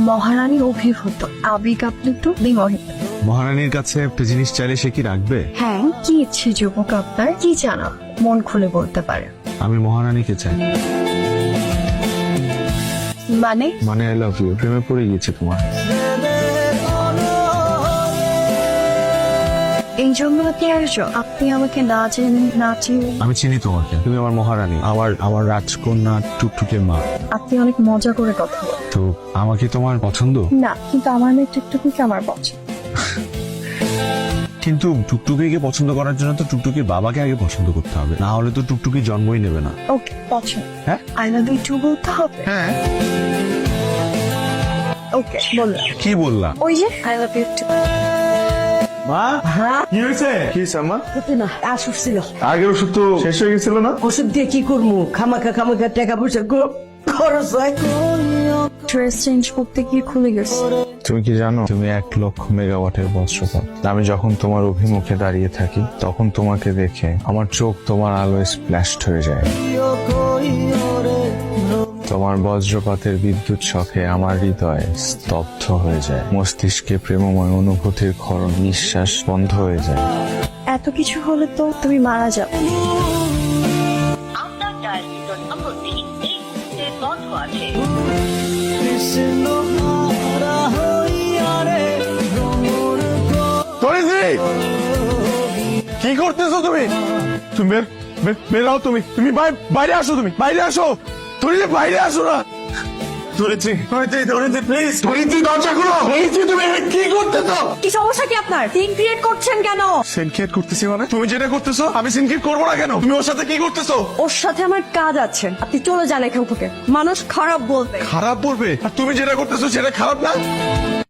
মহারানী অভিভূত, আবেগ আপ্লুত, বিমোহিত। মহারানীর কাছে একটা জিনিস চাইলে সে কি রাখবে? হ্যাঁ, কি ইচ্ছে যুবক আপনার? কি জানা, মন খুলে বলতে পারে। আমি মহারানীকে চাই। মানে আই লাভ ইউ, প্রেমে পড়ে গিয়েছে তোমার। এই জন্য আপনি আসো? আপনি আমাকে না চেনেন, না চিনেন। আমি চিনি তোমাকে, তুমি আমার মহারানী, আমার রাজকন্যা, টুকটুকে মা। আপনি অনেক মজা করে কথা বলেন। তো আমাকে তোমার পছন্দ? না, কিন্তু আমার মেয়ে টুকটুকিকে আমার পছন্দ। কিন্তু টুকটুকিকে পছন্দ করার জন্য তো টুকটুকির বাবাকে আগে পছন্দ করতে হবে, না হলে তো টুকটুকি জন্মই নেবে না। ওকে, পছন্দ। হ্যাঁ, আই লাভ ইউ টু বলতে হবে। হ্যাঁ। ওকে, বললাম। কি বললা? ওই যে আই লাভ ইউ টু। মা, কি হয়েছে? কি মা? না আসুক ছিল আগের ওষুধ তো শেষ হয়ে গেছিল না? ওষুধ দিয়ে কি করবো? খামাখা টাকা পয়সা খরচ হয়। ড্রেস চেঞ্জ করতে গিয়ে খুলে গেছে। তুমি কি জানো তুমি 1,00,000 মেগাওয়াটের বজ্রপাত। আমি যখন তোমার অভিমুখে দাঁড়িয়ে থাকি তখন তোমাকে দেখে আমার চোখ তোমার আলোয় স্প্ল্যাশড হয়ে যায়। তোমার বজ্রপাতের বিদ্যুৎ শখে আমার হৃদয় স্তব্ধ হয়ে যায়, মস্তিষ্কে প্রেমময় অনুভূতির ক্ষরণ, নিঃশ্বাস বন্ধ হয়ে যায়। এত কিছু হলে তো তুমি মারা যাবে। আপনার ডায়ালিত নম্বরটি এই মুহূর্তে বন্ধ আছে। কি করতেছো তুমি? তুমি বেরাও, তুমি বাইরে আসো, তুমি বাইরে আসো, বাইরে আসো না। ধরেছি, প্লিজ দরজা খুলো। তুমি কি করতেছো? কি সমস্যা কি আপনার? সিন ক্রিয়েট করছেন কেন? সিনক্রিয়েট করতেছি মানে? তুমি যেটা করতেছো আমি সিনক্রিয়েট করবো না কেন? তুমি ওর সাথে কি করতেছো? ওর সাথে আমার কাজ আছে, আপনি চলে যান এখান থেকে। মানুষ খারাপ বলবে। খারাপ বলবে? আর তুমি যেটা করতেছো সেটা খারাপ না?